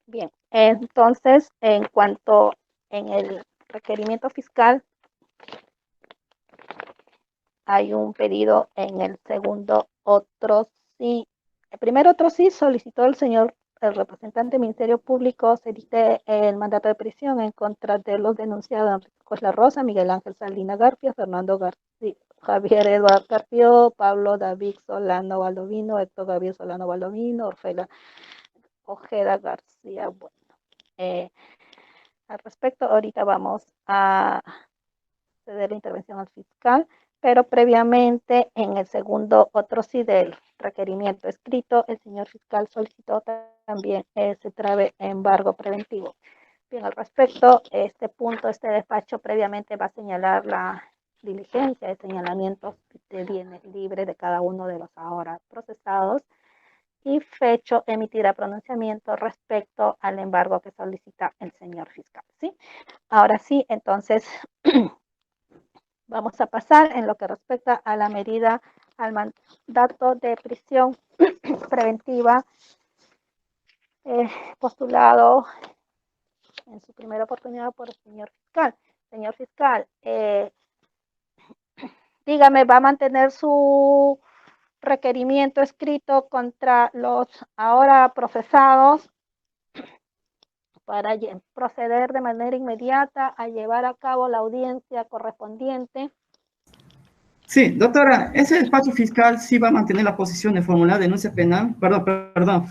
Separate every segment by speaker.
Speaker 1: Bien, entonces, en cuanto en el requerimiento fiscal, hay un pedido en el segundo otro sí. El primer otro sí solicitó el representante del Ministerio Público, se dicte el mandato de prisión en contra de los denunciados Enrique Cosla Rosa, Miguel Ángel Salina García, Fernando García, Javier Eduardo Carpio, Pablo David Solano Baldovino, Héctor Gabriel Solano Baldovino, Orfela Ojeda García. Bueno, eh, al respecto, ahorita vamos a ceder la intervención al fiscal, pero previamente en el segundo otro sí del requerimiento escrito, el señor fiscal solicitó también se trabe embargo preventivo. Bien, al respecto, este punto, este despacho previamente va a señalar la diligencia de señalamientos de bienes libres de cada uno de los ahora procesados y fecho emitirá pronunciamiento respecto al embargo que solicita el señor fiscal. ¿Sí? Ahora sí, entonces vamos a pasar en lo que respecta a la medida al mandato de prisión preventiva postulado en su primera oportunidad por el señor fiscal. Señor fiscal, dígame, ¿va a mantener su requerimiento escrito contra los ahora procesados para proceder de manera inmediata a llevar a cabo la audiencia correspondiente?
Speaker 2: Sí, doctora, ese despacho fiscal sí va a mantener la posición de formular denuncia penal,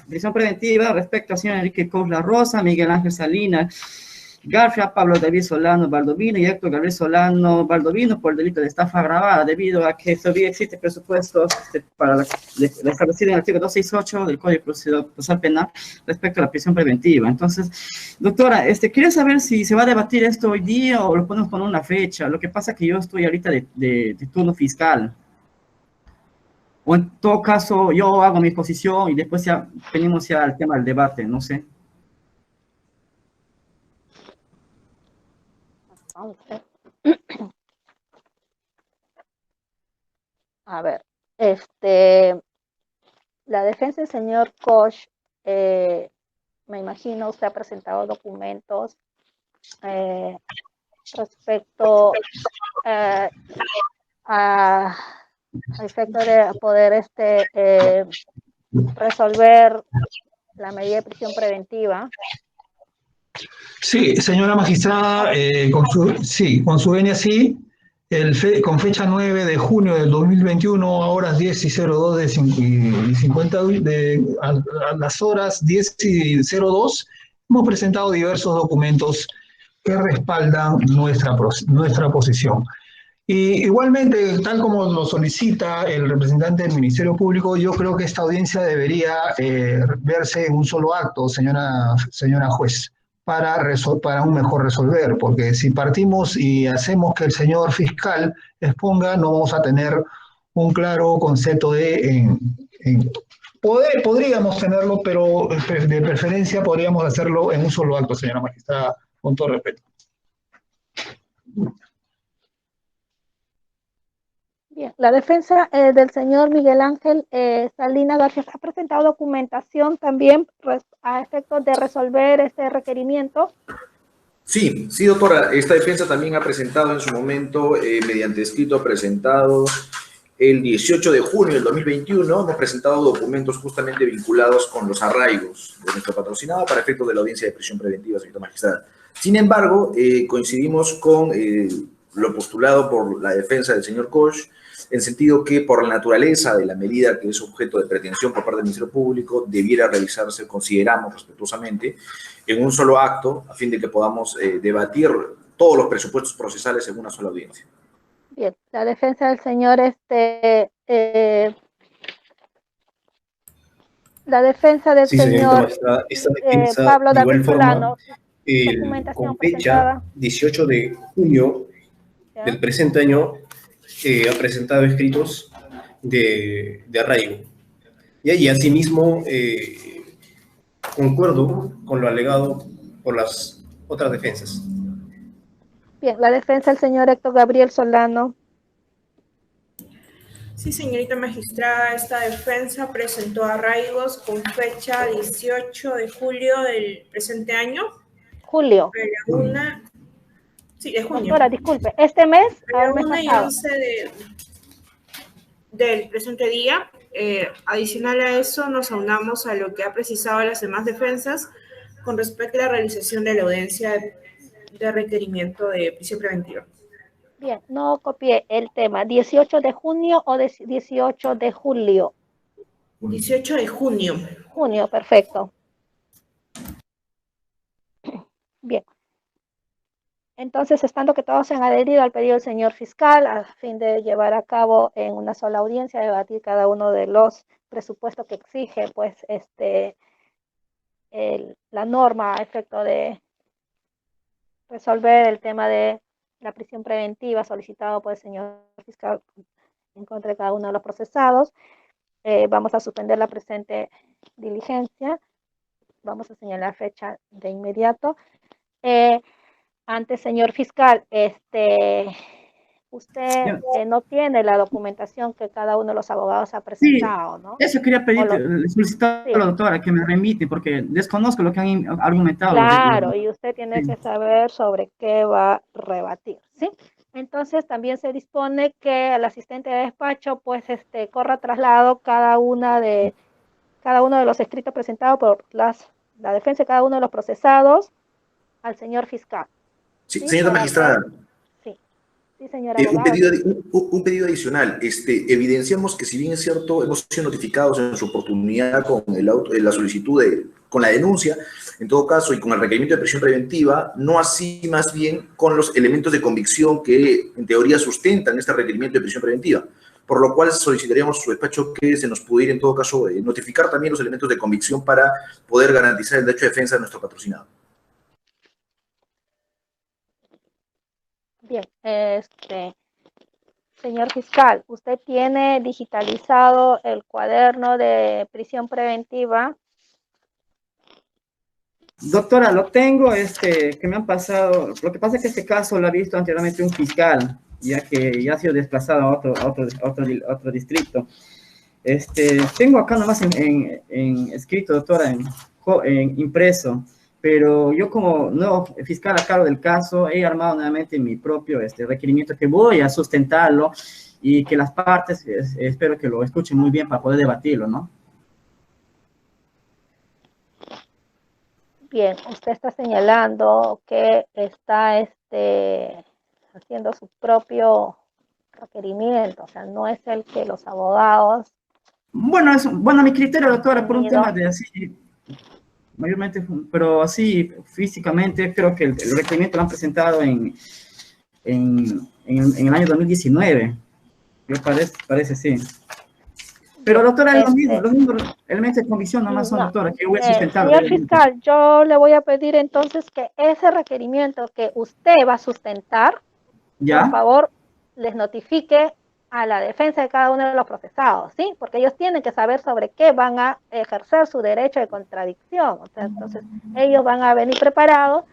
Speaker 2: prisión preventiva respecto al señor Enrique Cosla Rosa, Miguel Ángel Salinas García, Pablo David Solano Baldovino y Héctor Gabriel Solano Baldovino por el delito de estafa agravada, debido a que todavía existe presupuesto para la establecido en el artículo 268 del Código Procesal Penal respecto a la prisión preventiva. Entonces, doctora, quería saber si se va a debatir esto hoy día o lo podemos poner una fecha. Lo que pasa es que yo estoy ahorita de turno fiscal. O en todo caso, yo hago mi exposición y después ya venimos ya al tema del debate, no sé.
Speaker 1: A ver, la defensa del señor Koch, me imagino usted ha presentado documentos respecto a efecto de poder resolver la medida de prisión preventiva.
Speaker 3: Sí, señora magistrada, con su venia sí, con fecha 9 de junio del 2021, a horas 10:02 y 50, a las horas 10:02, hemos presentado diversos documentos que respaldan nuestra posición. Y igualmente, tal como lo solicita el representante del Ministerio Público, yo creo que esta audiencia debería verse en un solo acto, señora juez, para un mejor resolver, porque si partimos y hacemos que el señor fiscal exponga, no vamos a tener un claro concepto podríamos tenerlo, pero de preferencia podríamos hacerlo en un solo acto, señora magistrada, con todo respeto.
Speaker 1: Bien, la defensa del señor Miguel Ángel Salina García ha presentado documentación también a efectos de resolver este requerimiento.
Speaker 4: Sí, sí, doctora. Esta defensa también ha presentado en su momento, mediante escrito presentado el 18 de junio del 2021, hemos presentado documentos justamente vinculados con los arraigos de nuestro patrocinado para efectos de la audiencia de prisión preventiva, señorita magistrada. Sin embargo, coincidimos con lo postulado por la defensa del señor Koch, en sentido que por la naturaleza de la medida que es objeto de pretensión por parte del Ministerio Público, debiera realizarse, consideramos respetuosamente, en un solo acto, a fin de que podamos debatir todos los presupuestos procesales en una sola audiencia.
Speaker 1: Bien, la defensa del señor la defensa del
Speaker 5: sí,
Speaker 1: señor
Speaker 5: esta defensa,
Speaker 1: Pablo
Speaker 5: de igual
Speaker 1: David
Speaker 5: forma,
Speaker 1: Solano, documentación
Speaker 5: con fecha
Speaker 1: presentada.
Speaker 5: 18 de junio
Speaker 1: ¿Ya?
Speaker 5: del presente año, ha presentado escritos de arraigo. Y asimismo, concuerdo con lo alegado por las otras defensas.
Speaker 1: Bien, la defensa del señor Héctor Gabriel Solano.
Speaker 6: Sí, señorita magistrada, esta defensa presentó arraigos con fecha 18 de julio del presente año.
Speaker 1: Julio.
Speaker 6: Sí, de junio.
Speaker 1: Doctora, disculpe, ¿este mes o el mes
Speaker 6: 1 y
Speaker 1: pasado?
Speaker 6: 11 del presente día. Adicional a eso, nos aunamos a lo que ha precisado las demás defensas con respecto a la realización de la audiencia de requerimiento de prisión preventiva.
Speaker 1: Bien, no copié el tema. ¿18 de junio o 18 de julio?
Speaker 6: 18 de junio.
Speaker 1: Junio, perfecto. Bien. Entonces, estando que todos se han adherido al pedido del señor fiscal a fin de llevar a cabo en una sola audiencia, debatir cada uno de los presupuestos que exige, pues, la norma a efecto de resolver el tema de la prisión preventiva solicitado por el señor fiscal en contra de cada uno de los procesados. Vamos a suspender la presente diligencia. Vamos a señalar fecha de inmediato. Antes, señor fiscal, usted no tiene la documentación que cada uno de los abogados ha presentado,
Speaker 2: Sí,
Speaker 1: ¿no?
Speaker 2: eso quería pedir, solicitar a la doctora que me remite, porque desconozco lo que han argumentado.
Speaker 1: Claro, y usted tiene que saber sobre qué va a rebatir, ¿sí? Entonces, también se dispone que el asistente de despacho, pues, corra traslado cada uno de los escritos presentados por la defensa de cada uno de los procesados al señor fiscal.
Speaker 4: Sí, señora magistrada.
Speaker 1: Sí, señor abogado.
Speaker 4: Un pedido adicional. Evidenciamos que si bien es cierto, hemos sido notificados en su oportunidad con la solicitud con la denuncia, en todo caso, y con el requerimiento de prisión preventiva, no así más bien con los elementos de convicción que en teoría sustentan este requerimiento de prisión preventiva. Por lo cual solicitaríamos a su despacho que se nos pudiera, en todo caso, notificar también los elementos de convicción para poder garantizar el derecho de defensa de nuestro patrocinado.
Speaker 1: Bien, señor fiscal, ¿usted tiene digitalizado el cuaderno de prisión preventiva?
Speaker 2: Doctora, lo tengo, que me han pasado. Lo que pasa es que este caso lo ha visto anteriormente un fiscal, ya que ya ha sido desplazado a otro distrito. Tengo acá nomás en escrito, doctora, en impreso, pero yo como nuevo fiscal a cargo del caso he armado nuevamente mi propio requerimiento que voy a sustentarlo y que las partes espero que lo escuchen muy bien para poder debatirlo, ¿no?
Speaker 1: Bien, usted está señalando que está haciendo su propio requerimiento, o sea, no es el que los abogados...
Speaker 2: Bueno, a mi criterio, doctora, por un tema de así, mayormente, pero así físicamente, creo que el requerimiento lo han presentado en el año 2019, me parece, sí. Pero, doctora, es los mismos elementos de convicción nomás son, doctora, que voy a sustentar.
Speaker 1: Señor fiscal, yo le voy a pedir entonces que ese requerimiento que usted va a sustentar,
Speaker 2: ¿ya?
Speaker 1: Por favor, les notifique a la defensa de cada uno de los procesados, ¿sí? Porque ellos tienen que saber sobre qué van a ejercer su derecho de contradicción. O sea, entonces, ellos van a venir preparados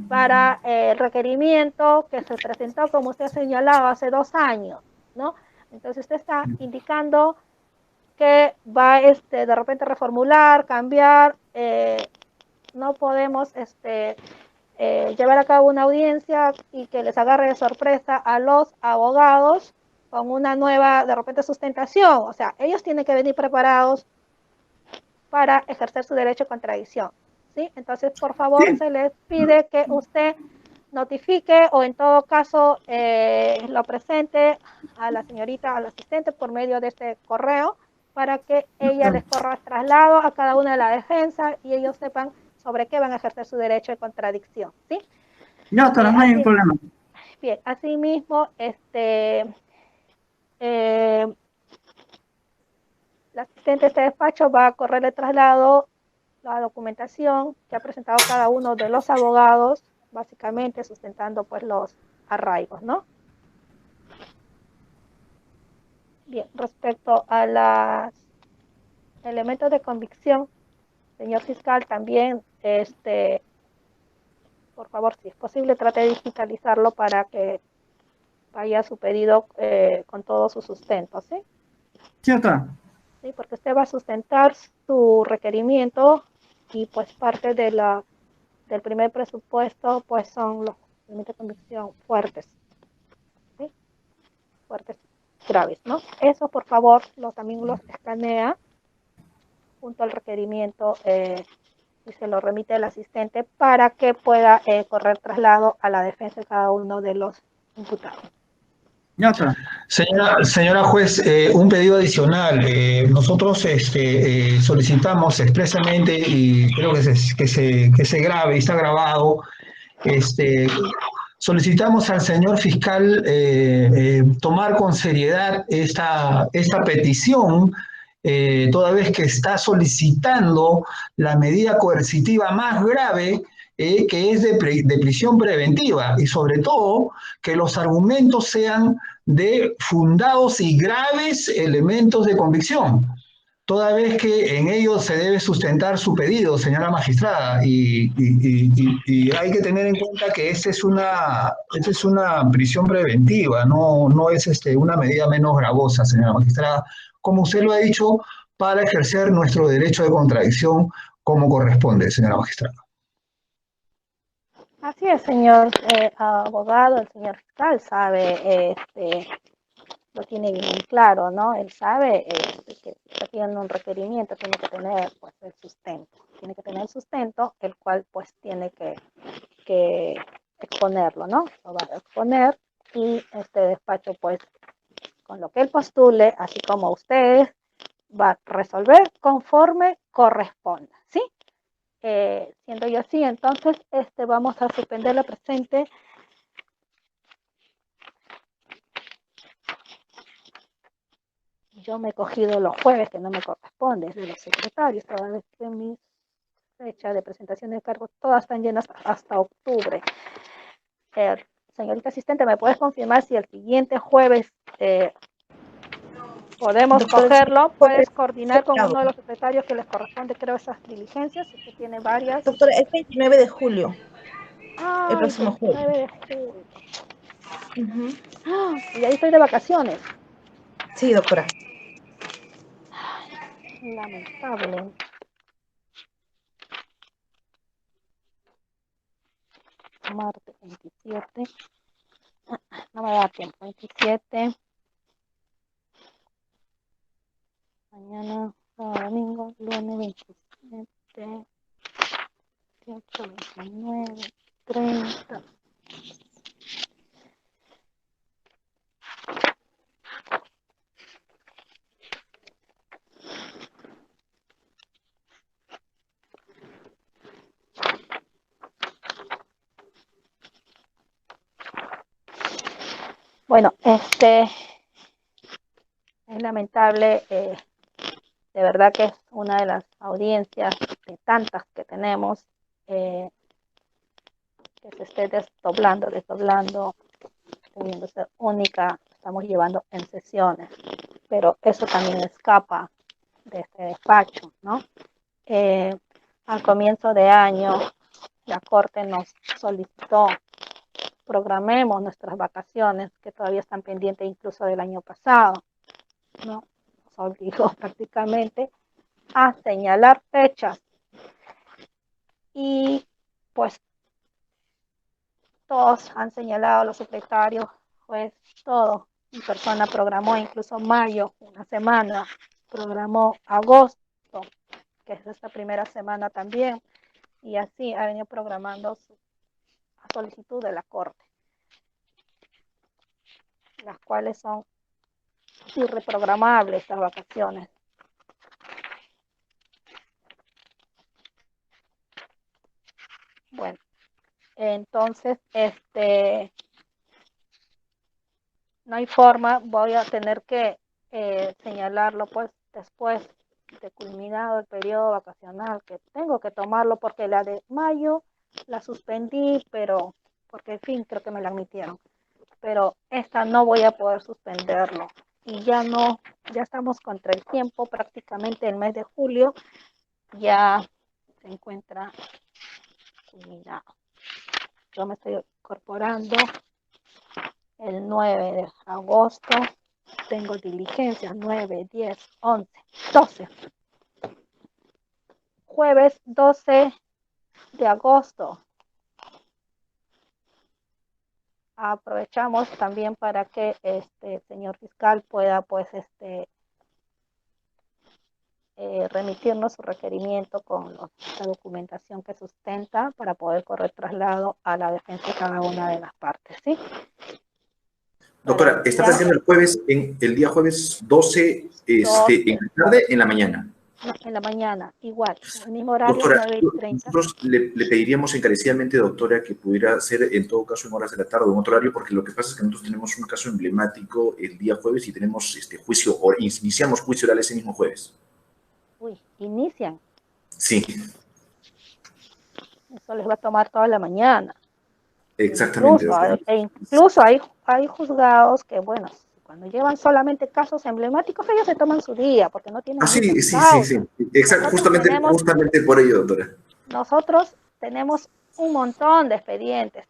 Speaker 1: para el requerimiento que se presentó, como usted señalaba, hace 2 años, ¿no? Entonces, usted está indicando que va de repente reformular, cambiar, no podemos llevar a cabo una audiencia y que les agarre de sorpresa a los abogados con una nueva, de repente, sustentación. O sea, ellos tienen que venir preparados para ejercer su derecho de contradicción, ¿sí? Entonces, por favor, se les pide que usted notifique o en todo caso lo presente a la señorita, al asistente por medio de este correo para que ella les corra traslado a cada una de la defensa y ellos sepan sobre qué van a ejercer su derecho de contradicción, ¿sí?
Speaker 2: No, doctora, no hay ningún problema.
Speaker 1: Bien, asimismo, la asistente de este despacho va a correr el traslado, la documentación que ha presentado cada uno de los abogados, básicamente sustentando pues los arraigos, ¿no? Bien, respecto a los elementos de convicción, señor fiscal, también, por favor, si es posible, trate de digitalizarlo para que vaya su pedido con todo su sustento, ¿sí?
Speaker 2: Sí, doctora.
Speaker 1: ¿sí? Porque usted va a sustentar su requerimiento y pues parte de del primer presupuesto pues son los límites de convicción fuertes, ¿sí? Fuertes, graves, ¿no? Eso por favor también los escanea junto al requerimiento y se lo remite al asistente para que pueda correr traslado a la defensa de cada uno de los imputados.
Speaker 2: Ya, doctora.
Speaker 3: Señora juez, un pedido adicional. Nosotros solicitamos expresamente, y creo que se grabe y está grabado, este, solicitamos al señor fiscal tomar con seriedad esta petición, toda vez que está solicitando la medida coercitiva más grave, que es de prisión preventiva, y sobre todo que los argumentos sean de fundados y graves elementos de convicción, toda vez que en ello se debe sustentar su pedido, señora magistrada, y hay que tener en cuenta que esta es una prisión preventiva, no es una medida menos gravosa, señora magistrada, como usted lo ha dicho, para ejercer nuestro derecho de contradicción como corresponde, señora magistrada.
Speaker 1: Así es, señor abogado, el señor fiscal sabe, lo tiene bien claro, ¿no? Él sabe que está haciendo un requerimiento, tiene que tener pues el sustento, tiene que tener el sustento, el cual pues tiene que exponerlo, ¿no? Lo va a exponer y este despacho pues con lo que él postule, así como usted va a resolver conforme corresponda, ¿sí? Siendo yo así, entonces vamos a suspender la presente. Yo me he cogido los jueves que no me corresponde, es de los secretarios, todas vez que mis fechas de presentación de cargos todas están llenas hasta octubre. Señorita asistente, ¿me puedes confirmar si el siguiente jueves podemos cogerlo? ¿Puedes coordinar con uno de los secretarios que les corresponde, creo, esas diligencias? Si usted tiene varias.
Speaker 7: Doctora, el 29 de julio, el
Speaker 1: Ah, el
Speaker 7: próximo jueves.
Speaker 1: 29 de julio. Y ahí estoy de vacaciones.
Speaker 7: Sí, doctora.
Speaker 1: Lamentable. Martes 27. No me da tiempo. 27. Mañana, sábado, domingo, lunes 27. 28, 29, 30. Bueno, es lamentable, de verdad que es una de las audiencias de tantas que tenemos, que se esté desdoblando, debiéndose única, estamos llevando en sesiones, pero eso también escapa de este despacho, ¿no? Al comienzo de año, la Corte nos solicitó programemos nuestras vacaciones, que todavía están pendientes incluso del año pasado, ¿no? Nos obligó prácticamente a señalar fechas y pues todos han señalado, los secretarios, pues todo, mi persona programó incluso mayo, una semana, programó agosto, que es esta primera semana también, y así ha venido programando a solicitud de la Corte, las cuales son irreprogramables estas vacaciones. Bueno, entonces, no hay forma, voy a tener que señalarlo pues después de culminado el periodo vacacional, que tengo que tomarlo porque la de mayo la suspendí, pero porque en fin creo que me la admitieron, pero esta no voy a poder suspenderlo y ya estamos contra el tiempo, prácticamente el mes de julio ya se encuentra culminado. Yo me estoy incorporando el 9 de agosto Tengo diligencias 9, 10, 11, 12. Jueves 12 de agosto. Aprovechamos también para que señor fiscal pueda pues remitirnos su requerimiento con la documentación que sustenta para poder correr traslado a la defensa de cada una de las partes, ¿sí?
Speaker 4: Doctora, ¿está presente el día jueves 12, en la tarde, en la mañana?
Speaker 1: No, en la mañana, igual, el mismo horario,
Speaker 4: Doctora,
Speaker 1: 9:30.
Speaker 4: nosotros le pediríamos encarecidamente, doctora, que pudiera ser en todo caso en horas de la tarde o en otro horario, porque lo que pasa es que nosotros tenemos un caso emblemático el día jueves y tenemos iniciamos juicio oral ese mismo jueves.
Speaker 1: Uy, inician.
Speaker 4: Sí.
Speaker 1: Eso les va a tomar toda la mañana.
Speaker 4: Exactamente.
Speaker 1: Incluso hay juzgados que, bueno, cuando llevan solamente casos emblemáticos, ellos se toman su día, porque no tienen...
Speaker 4: Sí. Exacto, justamente por ello, doctora.
Speaker 1: Nosotros tenemos un montón de expedientes,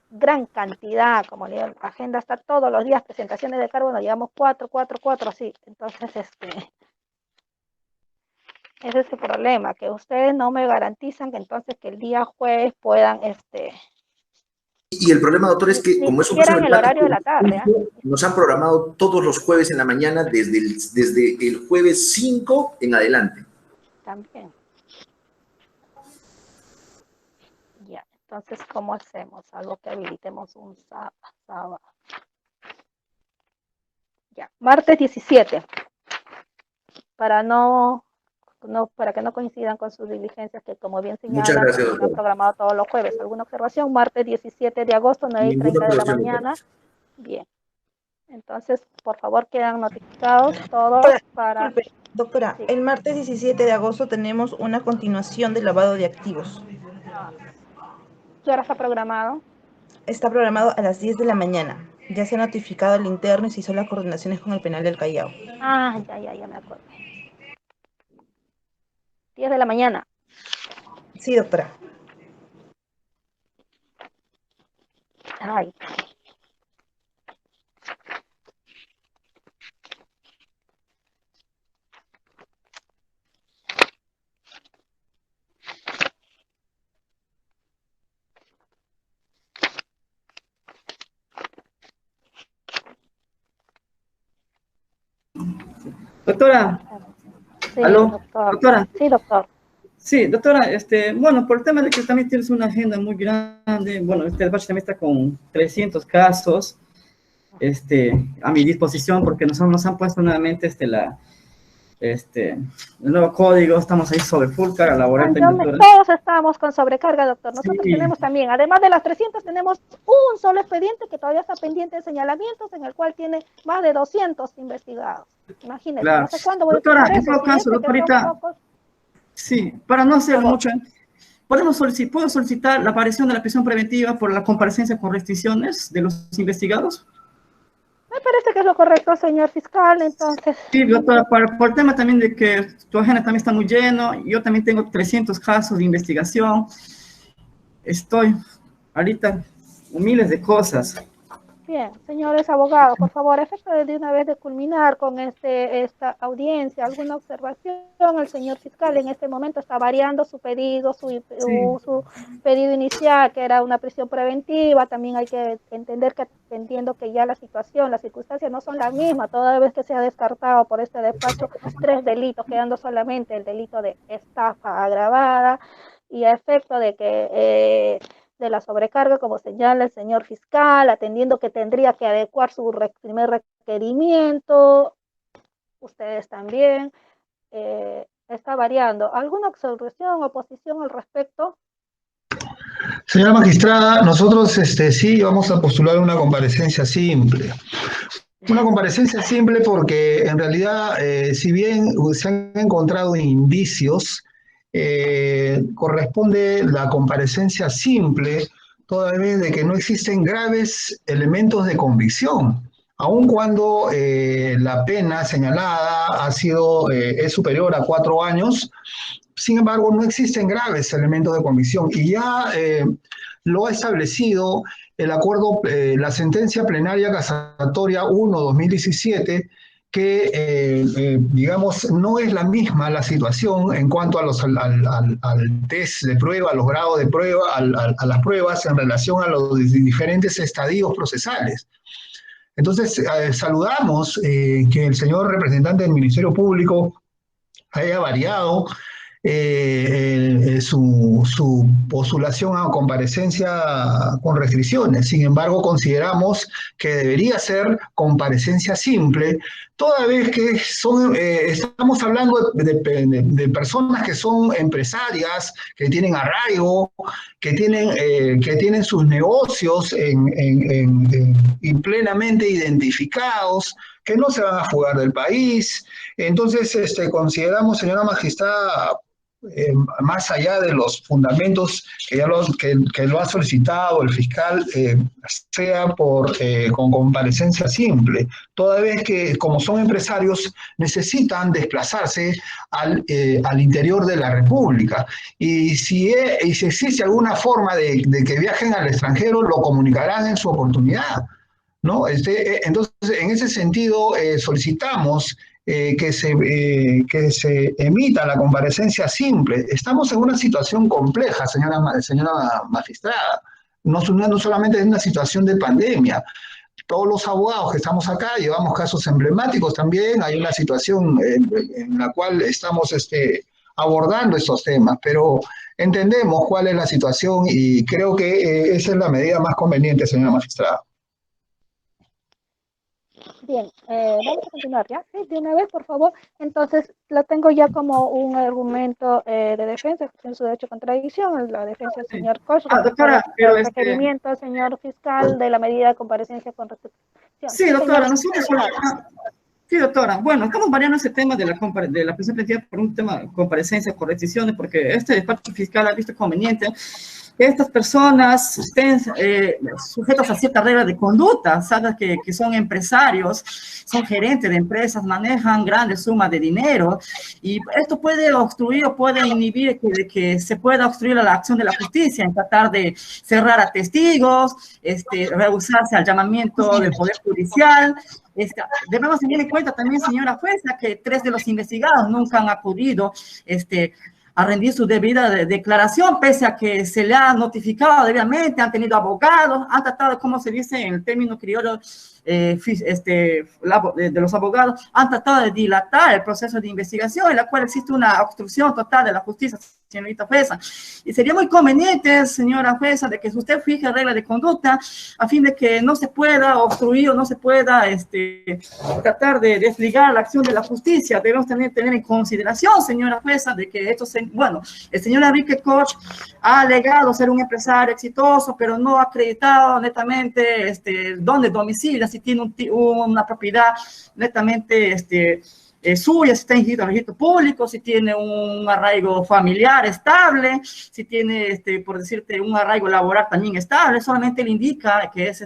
Speaker 1: gran cantidad, como le digo, la agenda está todos los días, presentaciones de cargo, nos llevamos 4, así. Entonces, ese es el problema, que ustedes no me garantizan que entonces que el día jueves puedan,
Speaker 4: Y el problema, doctor, es que como es un caso
Speaker 1: el horario de la tarde,
Speaker 4: nos han programado todos los jueves en la mañana desde el jueves 5 en adelante.
Speaker 1: También. Ya, entonces, ¿cómo hacemos? Algo que habilitemos un sábado. Ya, martes 17. Para que no coincidan con sus diligencias, que como bien señalan, han programado todos los jueves. ¿Alguna observación? Martes 17 de agosto, 9:30 de la mañana. Bien. Entonces, por favor, quedan notificados todos para...
Speaker 7: Doctora, sí. El martes 17 de agosto tenemos una continuación de lavado de activos.
Speaker 1: ¿Qué hora está programado?
Speaker 7: Está programado a las 10 de la mañana. Ya se ha notificado al interno y se hizo las coordinaciones con el penal del Callao.
Speaker 1: Ya me acuerdo. 10 de la mañana.
Speaker 7: Sí, doctora.
Speaker 1: Ay.
Speaker 2: Doctora.
Speaker 1: Sí,
Speaker 2: ¿Aló? Doctora.
Speaker 1: Sí, doctor.
Speaker 2: Sí, doctora, bueno, por el tema de que también tienes una agenda muy grande, bueno, este despacho también está con 300 casos, a mi disposición, porque nos han puesto nuevamente el nuevo código, estamos ahí sobre full carga laboral.
Speaker 1: Todos estamos con sobrecarga, doctor. Nosotros tenemos también, además de las 300, tenemos un solo expediente que todavía está pendiente de señalamientos, en el cual tiene más de 200 investigados. Imagínense,
Speaker 2: claro.
Speaker 1: No sé cuándo voy
Speaker 2: doctora,
Speaker 1: a hacer eso.
Speaker 2: En todo caso, doctorita, sí, para no hacerlo mucho, ¿puedo solicitar la aparición de la prisión preventiva por la comparecencia con restricciones de los investigados?
Speaker 1: Me parece que es lo correcto, señor fiscal, entonces...
Speaker 2: Sí, doctora, por el tema también de que tu agenda también está muy lleno, yo también tengo 300 casos de investigación, estoy ahorita con miles de cosas.
Speaker 1: Bien, señores abogados, por favor, a efecto de una vez de culminar con esta audiencia, ¿alguna observación? El señor fiscal en este momento está variando su pedido, su pedido inicial, que era una prisión preventiva. También hay que entender que, entiendo que ya la situación, las circunstancias no son las mismas, toda vez que se ha descartado por este despacho 3 delitos, quedando solamente el delito de estafa agravada, y a efecto de que... de la sobrecarga, como señala el señor fiscal, atendiendo que tendría que adecuar su primer requerimiento, ustedes también, está variando. ¿Alguna observación o oposición al respecto?
Speaker 3: Señora magistrada, nosotros sí vamos a postular una comparecencia simple. Una comparecencia simple porque en realidad, si bien se han encontrado indicios, corresponde la comparecencia simple, toda vez de que no existen graves elementos de convicción, aun cuando la pena señalada es superior a 4 años, sin embargo, no existen graves elementos de convicción y ya lo ha establecido el acuerdo, la sentencia plenaria casatoria 1/2017, que, digamos, no es la misma la situación en cuanto a al test de prueba, a los grados de prueba, a las pruebas en relación a los diferentes estadios procesales. Entonces, saludamos que el señor representante del Ministerio Público haya variado su postulación a comparecencia con restricciones. Sin embargo, consideramos que debería ser comparecencia simple, toda vez que estamos hablando de personas que son empresarias, que tienen arraigo, que tienen sus negocios y plenamente identificados, que no se van a fugar del país. Entonces, consideramos, señora magistrada, más allá de los fundamentos que lo ha solicitado el fiscal, sea con comparecencia simple, toda vez que, como son empresarios, necesitan desplazarse al interior de la República. Y si existe alguna forma de que viajen al extranjero, lo comunicarán en su oportunidad, ¿no? Entonces, en ese sentido, solicitamos que se emita la comparecencia simple. Estamos en una situación compleja, señora magistrada. No solamente es una situación de pandemia. Todos los abogados que estamos acá llevamos casos emblemáticos también. Hay una situación en la cual estamos abordando estos temas, pero entendemos cuál es la situación y creo que esa es la medida más conveniente, señora magistrada.
Speaker 1: Bien, vamos a continuar ya, ¿sí? De una vez, por favor. Entonces, lo tengo ya como un argumento de defensa, en su derecho a contradicción, la defensa del señor Koch,
Speaker 2: doctora, pero
Speaker 1: el requerimiento, señor fiscal, de la medida de comparecencia con restricción.
Speaker 2: Sí, doctora, nosotros... Sí, doctora. Bueno, estamos variando ese tema de la prisión preventiva por un tema de comparecencia con restricciones, porque este despacho fiscal ha visto conveniente que estas personas estén sujetas a ciertas reglas de conducta, sabes que son empresarios, son gerentes de empresas, manejan grandes sumas de dinero, y esto puede obstruir o puede inhibir que se pueda obstruir la acción de la justicia, en tratar de cerrar a testigos, rehusarse al llamamiento del Poder Judicial. Debemos tener en cuenta también, señora jueza, que 3 de los investigados nunca han acudido a rendir su debida declaración, pese a que se le ha notificado debidamente, han tenido abogados, han tratado, como se dice en el término criollo de los abogados, han tratado de dilatar el proceso de investigación, en la cual existe una obstrucción total de la justicia, señorita jueza. Y sería muy conveniente, señora jueza, de que usted fije reglas de conducta a fin de que no se pueda obstruir o no se pueda tratar de desligar la acción de la justicia. Debemos tener en consideración, señora jueza, de que el señor Enrique Koch ha alegado ser un empresario exitoso, pero no ha acreditado netamente dónde domicilia, si tiene una propiedad netamente suya, si está inscrito en el registro público, si tiene un arraigo familiar estable, si tiene, por decirte, un arraigo laboral también estable. Solamente le indica que es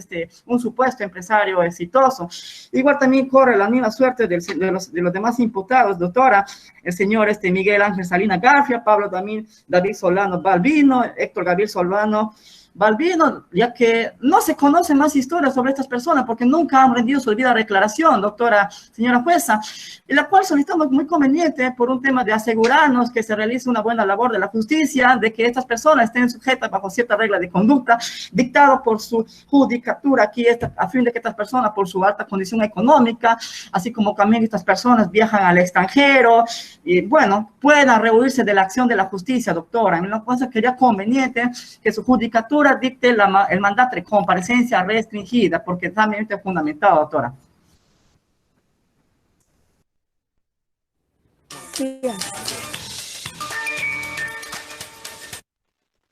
Speaker 2: un supuesto empresario exitoso. Igual también corre la misma suerte de los demás imputados, doctora, el señor Miguel Ángel Salinas Garfia, Pablo también, David Solano Balbino, Héctor Gabriel Solano Balbino, ya que no se conocen más historias sobre estas personas porque nunca han rendido su debida declaración, doctora, señora jueza, en la cual solicitamos muy conveniente por un tema de asegurarnos que se realice una buena labor de la justicia, de que estas personas estén sujetas bajo cierta regla de conducta, dictado por su judicatura aquí, a fin de que estas personas, por su alta condición económica, así como también estas personas viajan al extranjero, y bueno, puedan rehuirse de la acción de la justicia, doctora. En la cual sería conveniente que su judicatura dicte el mandato de comparecencia restringida, porque también es fundamentado, doctora.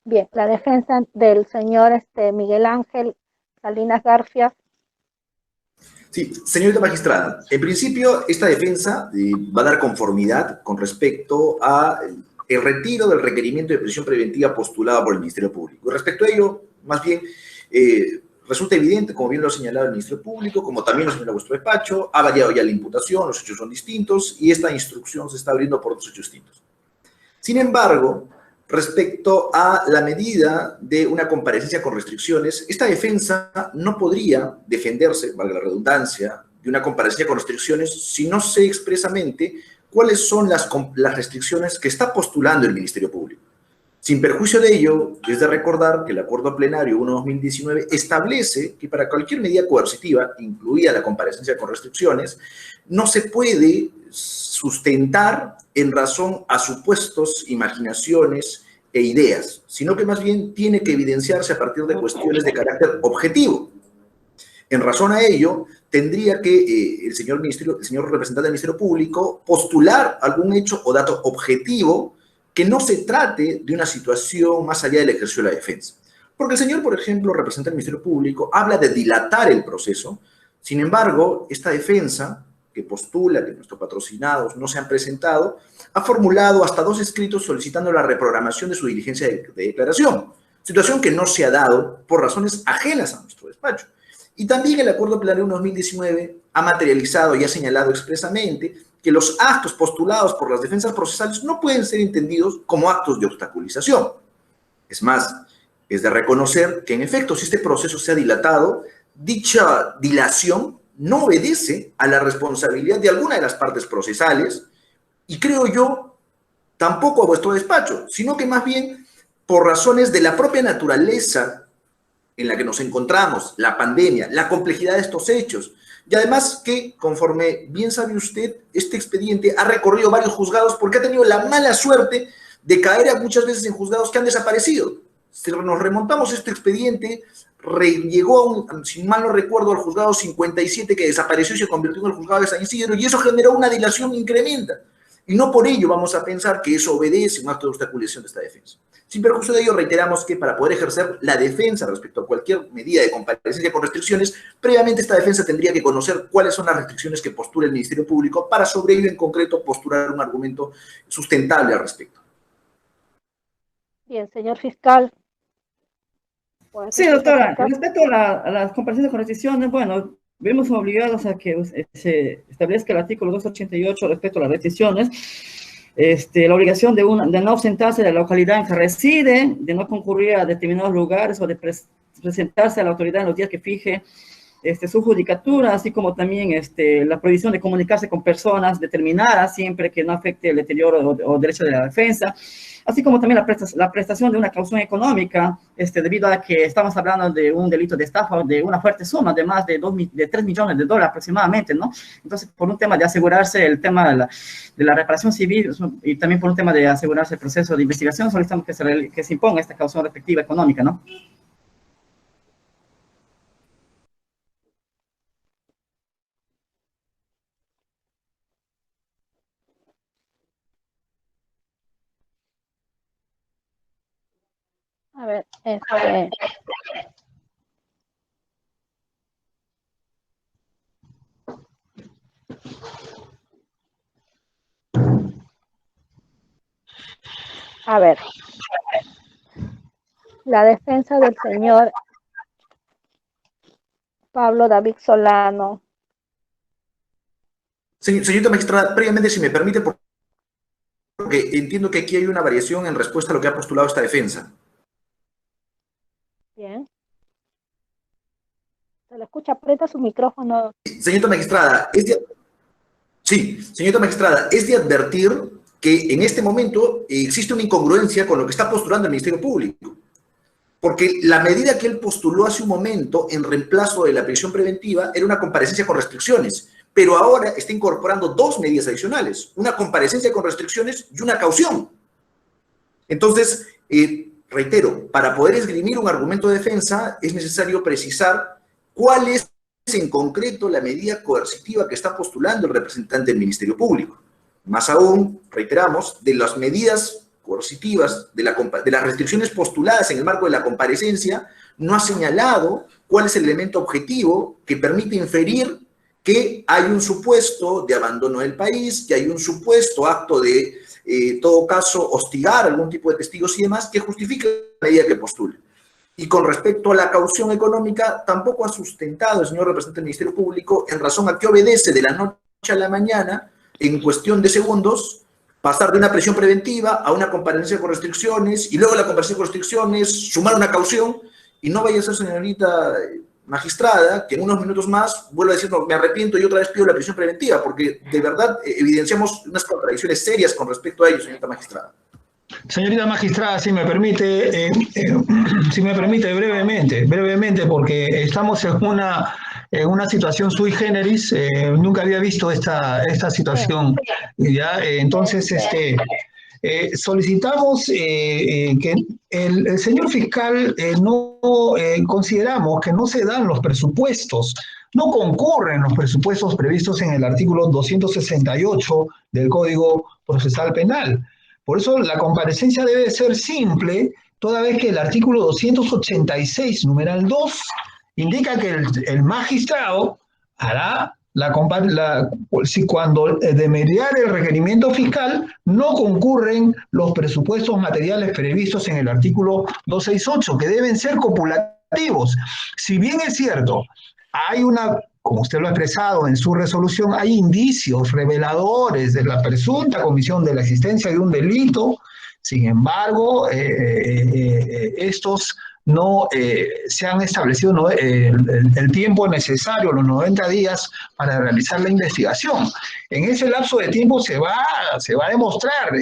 Speaker 1: Bien, la defensa del señor Miguel Ángel Salinas Garfia.
Speaker 4: Sí, señorita magistrada, en principio esta defensa va a dar conformidad con respecto a el retiro del requerimiento de prisión preventiva postulado por el Ministerio Público. Respecto a ello, más bien, resulta evidente, como bien lo ha señalado el Ministerio Público, como también lo señala vuestro despacho, ha variado ya la imputación, los hechos son distintos y esta instrucción se está abriendo por otros hechos distintos. Sin embargo, respecto a la medida de una comparecencia con restricciones, esta defensa no podría defenderse, valga la redundancia, de una comparecencia con restricciones si no sé expresamente cuáles son las restricciones que está postulando el Ministerio Público. Sin perjuicio de ello, es de recordar que el Acuerdo Plenario 1/2019 establece que para cualquier medida coercitiva, incluida la comparecencia con restricciones, no se puede sustentar en razón a supuestos, imaginaciones e ideas, sino que más bien tiene que evidenciarse a partir de cuestiones de carácter objetivo. En razón a ello, tendría que el señor representante del Ministerio Público postular algún hecho o dato objetivo que no se trate de una situación más allá del ejercicio de la defensa. Porque el señor, por ejemplo, representante del Ministerio Público, habla de dilatar el proceso. Sin embargo, esta defensa que postula que nuestros patrocinados no se han presentado, ha formulado hasta 2 escritos solicitando la reprogramación de su diligencia de declaración, situación que no se ha dado por razones ajenas a nuestro despacho. Y también el Acuerdo Plenario 2019 ha materializado y ha señalado expresamente que los actos postulados por las defensas procesales no pueden ser entendidos como actos de obstaculización. Es más, es de reconocer que en efecto, si este proceso se ha dilatado, dicha dilación no obedece a la responsabilidad de alguna de las partes procesales y creo yo tampoco a vuestro despacho, sino que más bien por razones de la propia naturaleza en la que nos encontramos, la pandemia, la complejidad de estos hechos. Y además que, conforme bien sabe usted, este expediente ha recorrido varios juzgados porque ha tenido la mala suerte de caer muchas veces en juzgados que han desaparecido. Si nos remontamos este expediente, llegó, si mal no recuerdo, al juzgado 57 que desapareció y se convirtió en el juzgado de San Isidro, y eso generó una dilación incrementa. Y no por ello vamos a pensar que eso obedece a un acto de obstaculización de esta defensa. Sin perjuicio de ello, reiteramos que para poder ejercer la defensa respecto a cualquier medida de comparecencia con restricciones, previamente esta defensa tendría que conocer cuáles son las restricciones que postula el Ministerio Público para sobre ello en concreto postular un argumento sustentable al respecto.
Speaker 1: Bien, señor fiscal.
Speaker 2: Sí, doctora, respecto a las comparecencias con restricciones, bueno, vemos obligados a que se establezca el artículo 288 respecto a las restricciones, la obligación de no ausentarse de la localidad en que reside, de no concurrir a determinados lugares o de presentarse a la autoridad en los días que fije su judicatura, así como también la prohibición de comunicarse con personas determinadas siempre que no afecte el deterioro o derecho de la defensa, así como también la prestación de una caución económica, debido a que estamos hablando de un delito de estafa de una fuerte suma de más de 3 millones de dólares aproximadamente, ¿no? Entonces, por un tema de asegurarse el tema de la reparación civil y también por un tema de asegurarse el proceso de investigación, solicitamos que se imponga esta caución respectiva económica, ¿no?
Speaker 1: A ver, a ver, la defensa del señor Pablo David Solano.
Speaker 4: Señorita magistrada, previamente, si me permite, porque entiendo que aquí hay una variación en respuesta a lo que ha postulado esta defensa.
Speaker 1: Bien. Se le escucha, aprieta su micrófono.
Speaker 4: Señorita magistrada, señorita magistrada, es de advertir que en este momento existe una incongruencia con lo que está postulando el Ministerio Público. Porque la medida que él postuló hace un momento en reemplazo de la prisión preventiva era una comparecencia con restricciones, pero ahora está incorporando 2 medidas adicionales, una comparecencia con restricciones y una caución. Entonces, reitero, para poder esgrimir un argumento de defensa es necesario precisar cuál es en concreto la medida coercitiva que está postulando el representante del Ministerio Público. Más aún, reiteramos, de las medidas coercitivas, de las restricciones postuladas en el marco de la comparecencia, no ha señalado cuál es el elemento objetivo que permite inferir que hay un supuesto de abandono del país, que hay un supuesto acto de, en todo caso, hostigar a algún tipo de testigos y demás que justifique la medida que postula. Y con respecto a la caución económica, tampoco ha sustentado el señor representante del Ministerio Público en razón a que obedece de la noche a la mañana, en cuestión de segundos, pasar de una prisión preventiva a una comparecencia con restricciones, y luego la comparecencia con restricciones, sumar una caución, y no vaya a ser, señorita magistrada, que en unos minutos más vuelva a decir, no, me arrepiento y otra vez pido la prisión preventiva, porque de verdad evidenciamos unas contradicciones serias con respecto a ello, señorita magistrada.
Speaker 3: Señorita magistrada, si me permite brevemente, porque estamos en una situación sui generis, nunca había visto esta situación, ¿ya? Entonces, solicitamos que el señor fiscal consideramos que no se dan los presupuestos, no concurren los presupuestos previstos en el artículo 268 del Código Procesal Penal. Por eso la comparecencia debe ser simple, toda vez que el artículo 286, numeral 2, indica que el magistrado hará cuando de mediar el requerimiento fiscal no concurren los presupuestos materiales previstos en el artículo 268, que deben ser copulativos. Si bien es cierto, hay como usted lo ha expresado en su resolución, hay indicios reveladores de la presunta comisión de la existencia de un delito, sin embargo, estos no se han establecido el tiempo necesario, los 90 días, para realizar la investigación. En ese lapso de tiempo se va a demostrar,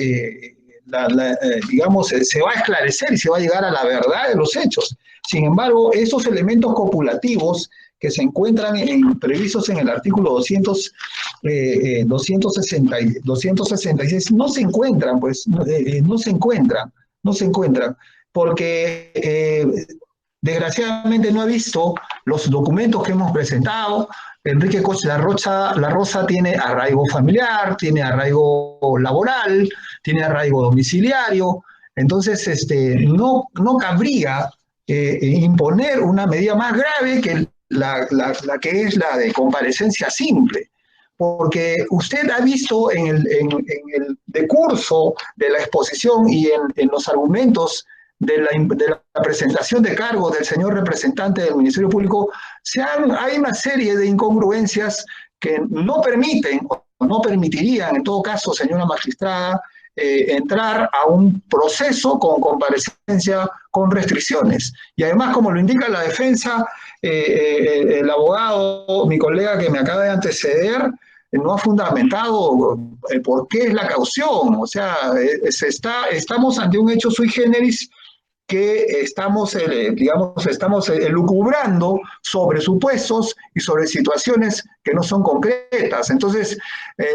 Speaker 3: digamos, se va a esclarecer y se va a llegar a la verdad de los hechos. Sin embargo, esos elementos copulativos que se encuentran previstos en el artículo 266 no se encuentran, no se encuentran, porque desgraciadamente no he visto los documentos que hemos presentado. Enrique Koch La Rosa tiene arraigo familiar, tiene arraigo laboral, tiene arraigo domiciliario, entonces no cabría imponer una medida más grave que la que es la de comparecencia simple, porque usted ha visto en el decurso de la exposición y en los argumentos de la presentación de cargos del señor representante del Ministerio Público, hay una serie de incongruencias que no permiten, o no permitirían, en todo caso, señora magistrada, entrar a un proceso con comparecencia con restricciones. Y además, como lo indica la defensa, el abogado, mi colega que me acaba de anteceder, no ha fundamentado por qué es la caución. O sea, estamos ante un hecho sui generis que estamos elucubrando sobre supuestos y sobre situaciones que no son concretas. Entonces,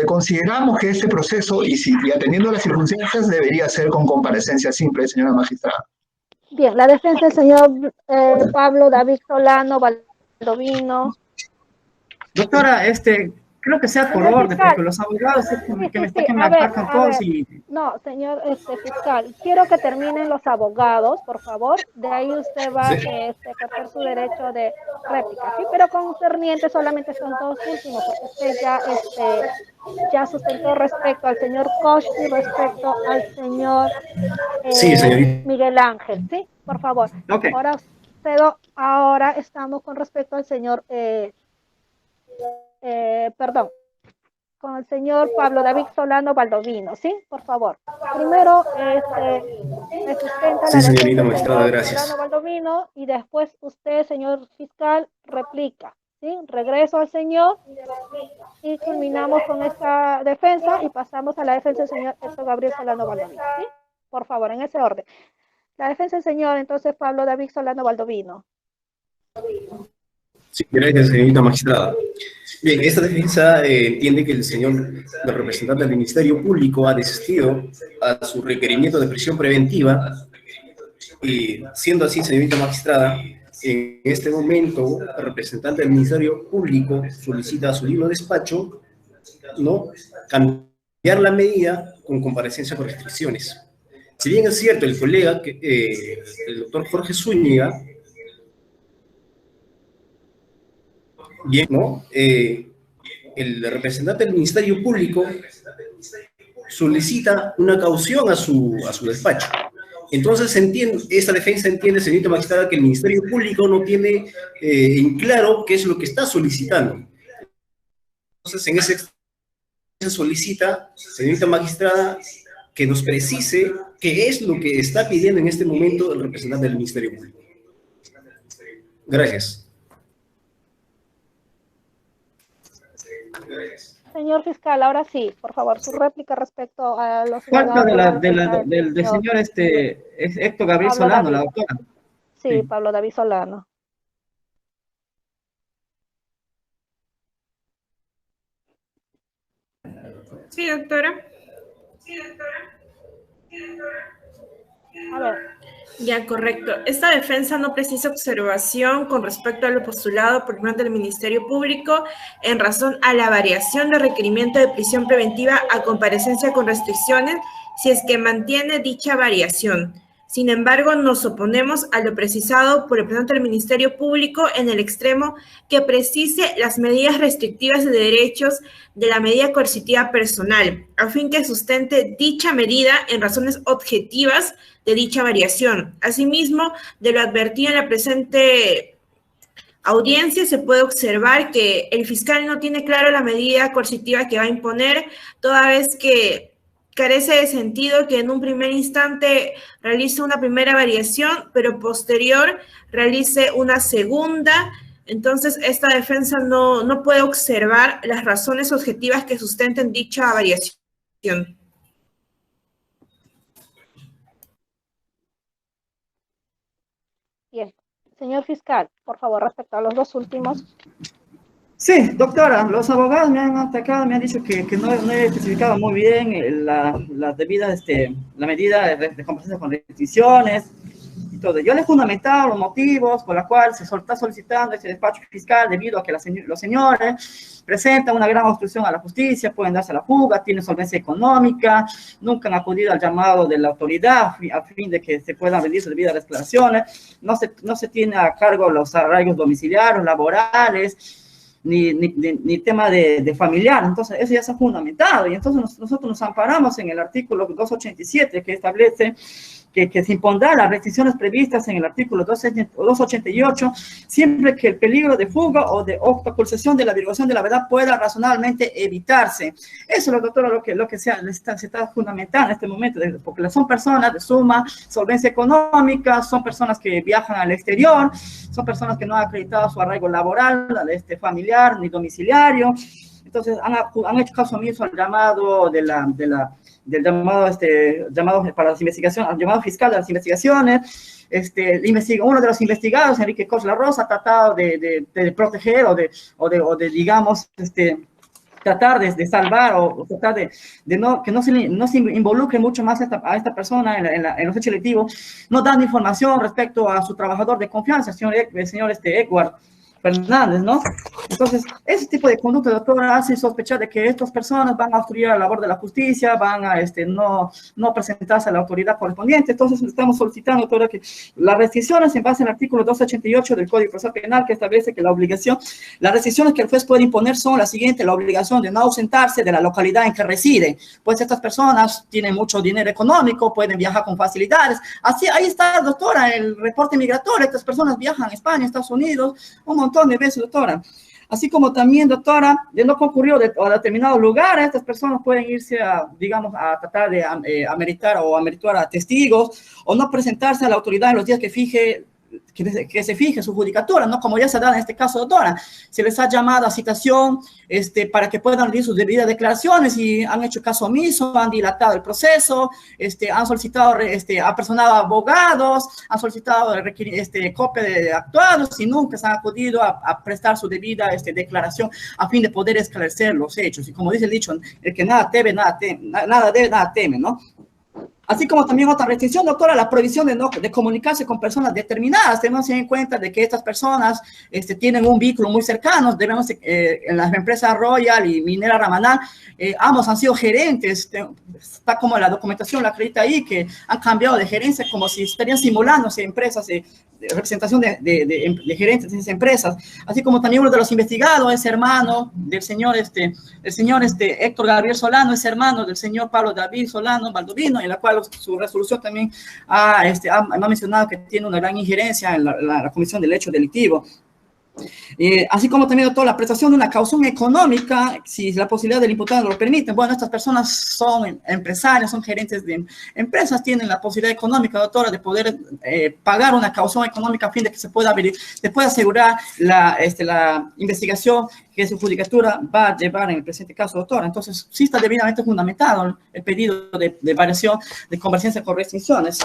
Speaker 3: consideramos que este proceso, y atendiendo a las circunstancias, debería ser con comparecencia simple, señora magistrada.
Speaker 1: Bien, la defensa del señor Pablo David Solano Baldovino.
Speaker 2: Doctora, creo que sea por orden, porque los abogados que me están atacan todos y...
Speaker 1: No, señor fiscal, quiero que terminen los abogados, por favor. De ahí usted va a ejercer su derecho de réplica, ¿sí? Pero concerniente solamente son dos últimos, porque usted ya sustentó respecto al señor Koch y respecto al señor Miguel Ángel, ¿sí? Por favor.
Speaker 2: Okay.
Speaker 1: Ahora estamos con respecto al señor... con el señor Pablo David Solano Baldovino, ¿sí? Por favor. Primero, me sustenta la
Speaker 5: señorita magistrada, gracias.
Speaker 1: Solano Baldovino, y después usted, señor fiscal, replica, ¿sí? Regreso al señor y culminamos con esta defensa y pasamos a la defensa del señor Héctor Gabriel Solano Baldovino, ¿sí? Por favor, en ese orden. La defensa del señor, entonces, Pablo David Solano Baldovino.
Speaker 5: Sí, gracias, señorita magistrada. Bien, esta defensa entiende que el representante del Ministerio Público ha desistido a su requerimiento de prisión preventiva, y siendo así, señorita magistrada, en este momento el representante del Ministerio Público solicita a su libro despacho, ¿no?, cambiar la medida con comparecencia con restricciones. Si bien es cierto, el colega, el doctor Jorge Zúñiga, bien, ¿no?, el representante del Ministerio Público solicita una caución a su despacho. Entonces, esta defensa entiende, señorita magistrada, que el Ministerio Público no tiene en claro qué es lo que está solicitando. Entonces, en ese solicita, señorita magistrada, que nos precise qué es lo que está pidiendo en este momento el representante del Ministerio Público. Gracias.
Speaker 1: Señor fiscal, ahora sí, por favor, su réplica respecto a los
Speaker 2: Falta
Speaker 1: alegatos
Speaker 2: del señor Héctor Gabriel
Speaker 1: Pablo
Speaker 2: Solano, la
Speaker 1: David.
Speaker 2: doctora.
Speaker 1: Sí,
Speaker 2: Sí.
Speaker 1: Pablo David Solano.
Speaker 6: Sí, doctora.
Speaker 1: A ver,
Speaker 6: Ya, correcto. Esta defensa no precisa observación con respecto a lo postulado por parte del Ministerio Público en razón a la variación de requerimiento de prisión preventiva a comparecencia con restricciones si es que mantiene dicha variación. Sin embargo, nos oponemos a lo precisado por el representante del Ministerio Público en el extremo que precise las medidas restrictivas de derechos de la medida coercitiva personal, a fin que sustente dicha medida en razones objetivas de dicha variación. Asimismo, de lo advertido en la presente audiencia, se puede observar que el fiscal no tiene claro la medida coercitiva que va a imponer, toda vez que carece de sentido que en un primer instante realice una primera variación, pero posterior realice una segunda. Entonces, esta defensa no puede observar las razones objetivas que sustenten dicha variación.
Speaker 1: bien. Señor fiscal, por favor, respecto a los dos últimos.
Speaker 2: Sí, doctora, los abogados me han atacado, me han dicho que no he especificado muy bien la medida de compensación con restricciones y todo. Yo le he fundamentado los motivos por los cuales se está solicitando este despacho fiscal debido a que los señores presentan una gran obstrucción a la justicia, pueden darse a la fuga, tienen solvencia económica, nunca han acudido al llamado de la autoridad a fin de que se puedan rendir sus debidas declaraciones, no se tiene a cargo los arraigos domiciliarios, laborales, ni tema de familiar. Entonces eso ya se ha fundamentado y entonces nosotros nos amparamos en el artículo 287 que establece que se impondrá las restricciones previstas en el artículo 288 siempre que el peligro de fuga o de obstaculización de la divulgación de la verdad pueda razonablemente evitarse. Eso, doctora, lo que se está fundamentando en este momento, porque son personas de suma solvencia económica, son personas que viajan al exterior, son personas que no han acreditado su arraigo laboral, familiar ni domiciliario. Entonces han hecho caso omiso al llamado llamado para las investigaciones, al llamado fiscal de las investigaciones. Uno de los investigados, Enrique Cos La Rosa, ha tratado de proteger o de digamos, tratar de salvar o tratar de que no se involucre mucho más a esta persona en los hechos delictivos, no dando información respecto a su trabajador de confianza, el señor Edward Fernández, ¿no? Entonces, ese tipo de conducta, doctora, hace sospechar de que estas personas van a obstruir la labor de la justicia, van a no presentarse a la autoridad correspondiente. Entonces, estamos solicitando, doctora, que las restricciones en base al artículo 288 del Código Procesal Penal, que establece que las restricciones que el juez puede imponer son las siguientes: la obligación de no ausentarse de la localidad en que reside, pues estas personas tienen mucho dinero económico, pueden viajar con facilidades. Así, ahí está, doctora, el reporte migratorio. Estas personas viajan a España, Estados Unidos, un montón de veces, doctora. Así como también, doctora, de no concurrió a determinados lugares, estas personas pueden irse a tratar de ameritar o ameritar a testigos o no presentarse a la autoridad en los días que se fije su judicatura, ¿no? Como ya se da en este caso, doctora. Se les ha llamado a citación para que puedan rendir sus debidas declaraciones y han hecho caso omiso, han dilatado el proceso, han solicitado, apersonado a abogados, han solicitado copia de actuados y nunca se han acudido a prestar su debida declaración a fin de poder esclarecer los hechos. Y como dice el dicho, el que nada debe, nada debe, nada teme, ¿no? Así como también otra restricción, doctora, la prohibición de comunicarse con personas determinadas. Tenemos en cuenta de que estas personas tienen un vínculo muy cercano. Debemos, en las empresas Royal y Minera Ramanal, ambos han sido gerentes. Está como la documentación la acredita ahí, que han cambiado de gerencia como si estarían simulándose empresas de representación de gerentes de esas empresas. Así como también uno de los investigados es hermano del señor, Héctor Gabriel Solano, es hermano del señor Pablo David Solano Baldovino, en la cual su resolución también ha mencionado que tiene una gran injerencia en la comisión del hecho delictivo. Así como también, doctor, la prestación de una caución económica, si la posibilidad del imputado lo permite. Bueno, estas personas son empresarios, son gerentes de empresas, tienen la posibilidad económica, doctora, de poder pagar una caución económica a fin de que se pueda asegurar la investigación que su judicatura va a llevar en el presente caso, doctora. Entonces, sí está debidamente fundamentado el pedido de variación de convergencia con restricciones.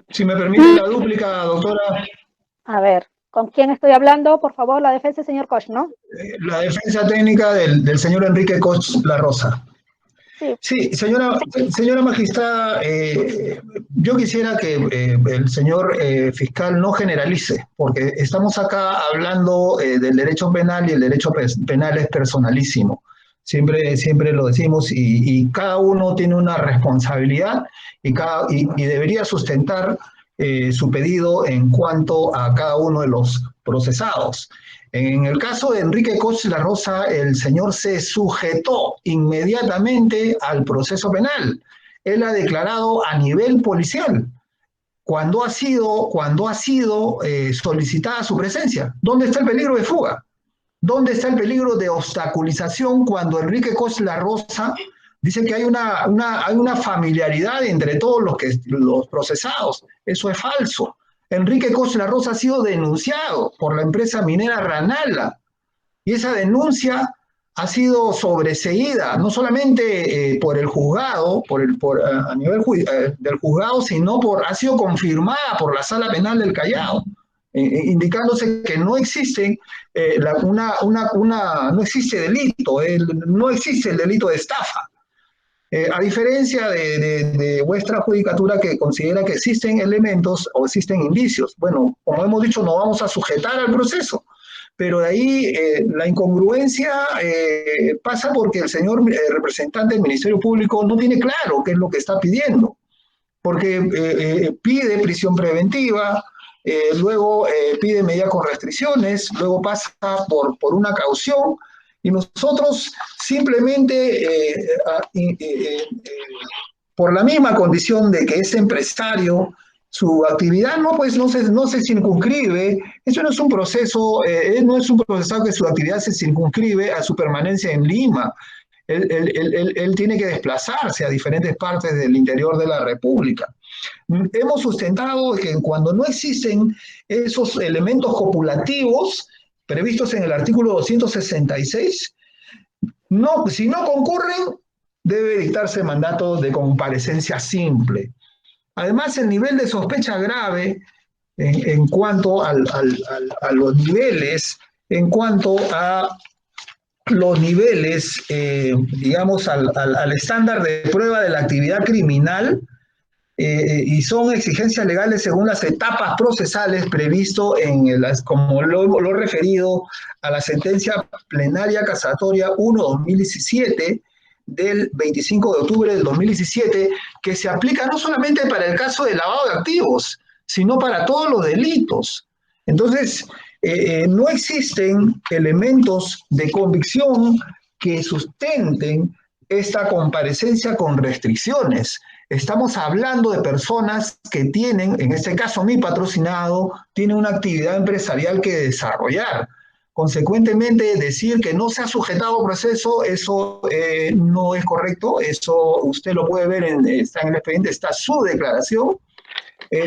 Speaker 3: Si me permite la dúplica, doctora.
Speaker 1: A ver, ¿con quién estoy hablando? Por favor, la defensa, señor Koch, ¿no?
Speaker 3: La defensa técnica del señor Enrique Koch La Rosa. Sí, señora magistrada, yo quisiera que el señor fiscal no generalice, porque estamos acá hablando del derecho penal y el derecho penal es personalísimo. Siempre lo decimos y cada uno tiene una responsabilidad y debería sustentar su pedido en cuanto a cada uno de los procesados. En el caso de Enrique Koch La Rosa, el señor se sujetó inmediatamente al proceso penal. Él ha declarado a nivel policial cuando ha sido solicitada su presencia. ¿Dónde está el peligro de fuga? ¿Dónde está el peligro de obstaculización cuando Enrique Koch La Rosa dice que hay una familiaridad entre todos los procesados? Eso es falso. Enrique Koch La Rosa ha sido denunciado por la empresa minera Ranala y esa denuncia ha sido sobreseída no solamente por el juzgado, a nivel del juzgado, sino ha sido confirmada por la Sala Penal del Callao, indicándose que no existe no existe delito, no existe el delito de estafa. A diferencia de vuestra judicatura que considera que existen elementos o existen indicios. Bueno, como hemos dicho, no vamos a sujetar al proceso, pero de ahí la incongruencia pasa porque el señor representante del Ministerio Público no tiene claro qué es lo que está pidiendo, porque pide prisión preventiva, luego pide medida con restricciones, luego pasa por una caución, y nosotros simplemente, por la misma condición de que es empresario, su actividad no se circunscribe. Eso no es un proceso, no es un procesado que su actividad se circunscribe a su permanencia en Lima. Él tiene que desplazarse a diferentes partes del interior de la República. Hemos sustentado que cuando no existen esos elementos copulativos previstos en el artículo 266, si no concurren, debe dictarse mandato de comparecencia simple. Además, el nivel de sospecha grave en cuanto a los niveles, digamos, al estándar de prueba de la actividad criminal, y son exigencias legales según las etapas procesales previsto como lo he referido a la sentencia plenaria casatoria 1/2017 del 25 de octubre del 2017, que se aplica no solamente para el caso de lavado de activos, sino para todos los delitos. Entonces, no existen elementos de convicción que sustenten esta comparecencia con restricciones. Estamos hablando de personas que tienen, en este caso mi patrocinado, tiene una actividad empresarial que desarrollar. Consecuentemente, decir que no se ha sujetado al proceso, eso no es correcto. Eso usted lo puede ver, está en el expediente, está su declaración.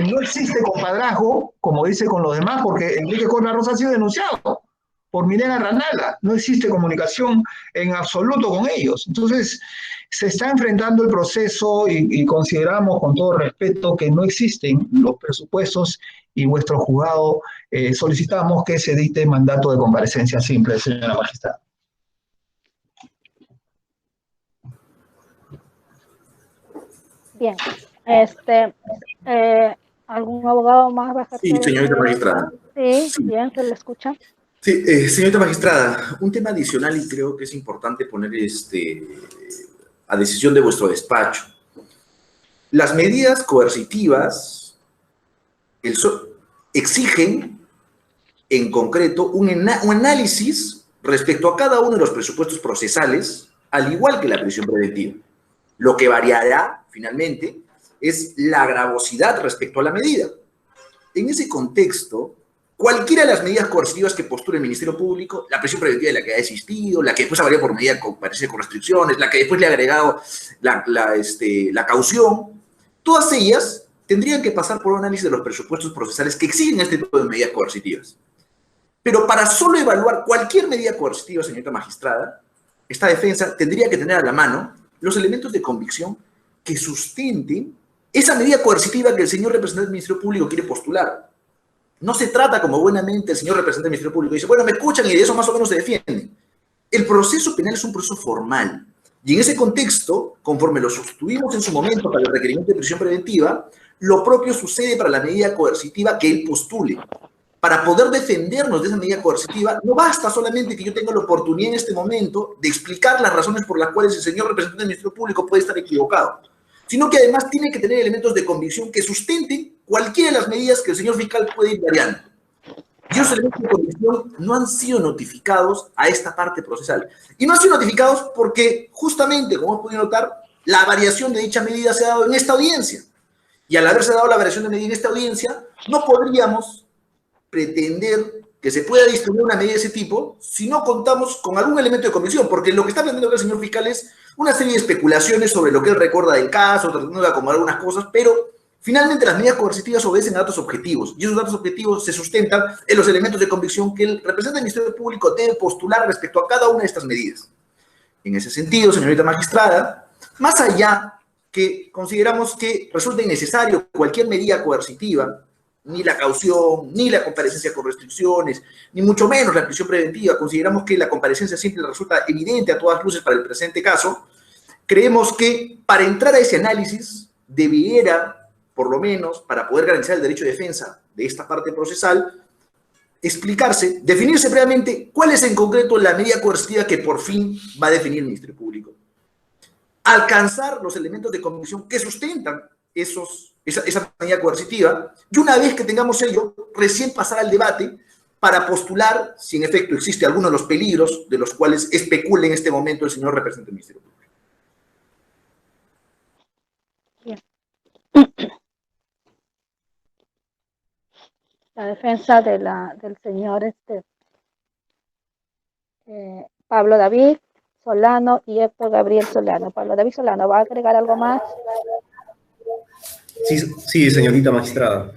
Speaker 3: No existe compadrazgo, como dice con los demás, porque Enrique Koch La Rosa ha sido denunciado por Minera Ranala. No existe comunicación en absoluto con ellos. Entonces, se está enfrentando el proceso y consideramos con todo respeto que no existen los presupuestos y vuestro juzgado solicitamos que se dicte mandato de comparecencia simple, señora magistrada.
Speaker 1: Bien. ¿Algún abogado más va a ejercer?
Speaker 4: Sí, señorita magistrada.
Speaker 1: Sí, bien, se le escucha.
Speaker 4: Sí, señorita magistrada, un tema adicional y creo que es importante poner a decisión de vuestro despacho. Las medidas coercitivas exigen, en concreto, un análisis respecto a cada uno de los presupuestos procesales, al igual que la prisión preventiva. Lo que variará, finalmente, es la gravosidad respecto a la medida. En ese contexto, cualquiera de las medidas coercitivas que postule el Ministerio Público, la prisión preventiva de la que ha existido, la que después ha variado por medida con restricciones, la que después le ha agregado la caución, todas ellas tendrían que pasar por un análisis de los presupuestos procesales que exigen este tipo de medidas coercitivas. Pero para solo evaluar cualquier medida coercitiva, señorita magistrada, esta defensa tendría que tener a la mano los elementos de convicción que sustenten esa medida coercitiva que el señor representante del Ministerio Público quiere postular. No se trata como buenamente el señor representante del Ministerio Público dice, bueno, me escuchan y de eso más o menos se defienden. El proceso penal es un proceso formal. Y en ese contexto, conforme lo sostuvimos en su momento para el requerimiento de prisión preventiva, lo propio sucede para la medida coercitiva que él postule. Para poder defendernos de esa medida coercitiva, no basta solamente que yo tenga la oportunidad en este momento de explicar las razones por las cuales el señor representante del Ministerio Público puede estar equivocado, sino que además tiene que tener elementos de convicción que sustenten cualquiera de las medidas que el señor fiscal puede ir variando. Y esos elementos de convicción no han sido notificados a esta parte procesal. Y no han sido notificados porque, justamente, como hemos podido notar, la variación de dicha medida se ha dado en esta audiencia. Y al haberse dado la variación de medida en esta audiencia, no podríamos pretender que se pueda distribuir una medida de ese tipo si no contamos con algún elemento de convicción, porque lo que está planteando el señor fiscal es una serie de especulaciones sobre lo que él recuerda del caso, tratando de acomodar algunas cosas, pero finalmente las medidas coercitivas obedecen a datos objetivos, y esos datos objetivos se sustentan en los elementos de convicción que el representante del Ministerio Público debe postular respecto a cada una de estas medidas. En ese sentido, señorita magistrada, más allá que consideramos que resulta innecesario cualquier medida coercitiva, ni la caución, ni la comparecencia con restricciones, ni mucho menos la prisión preventiva, consideramos que la comparecencia simple resulta evidente a todas luces para el presente caso, creemos que para entrar a ese análisis debiera, por lo menos, para poder garantizar el derecho de defensa de esta parte procesal, explicarse, definirse previamente cuál es en concreto la medida coercitiva que por fin va a definir el Ministerio Público. Alcanzar los elementos de convicción que sustentan esa medida coercitiva, y una vez que tengamos ello, recién pasar al debate para postular si en efecto existe alguno de los peligros de los cuales especula en este momento el señor representante del Ministerio Público.
Speaker 1: Bien. La defensa del señor Pablo David Solano y Héctor Gabriel Solano. Pablo David Solano, ¿va a agregar algo más?
Speaker 5: Sí, señorita magistrada.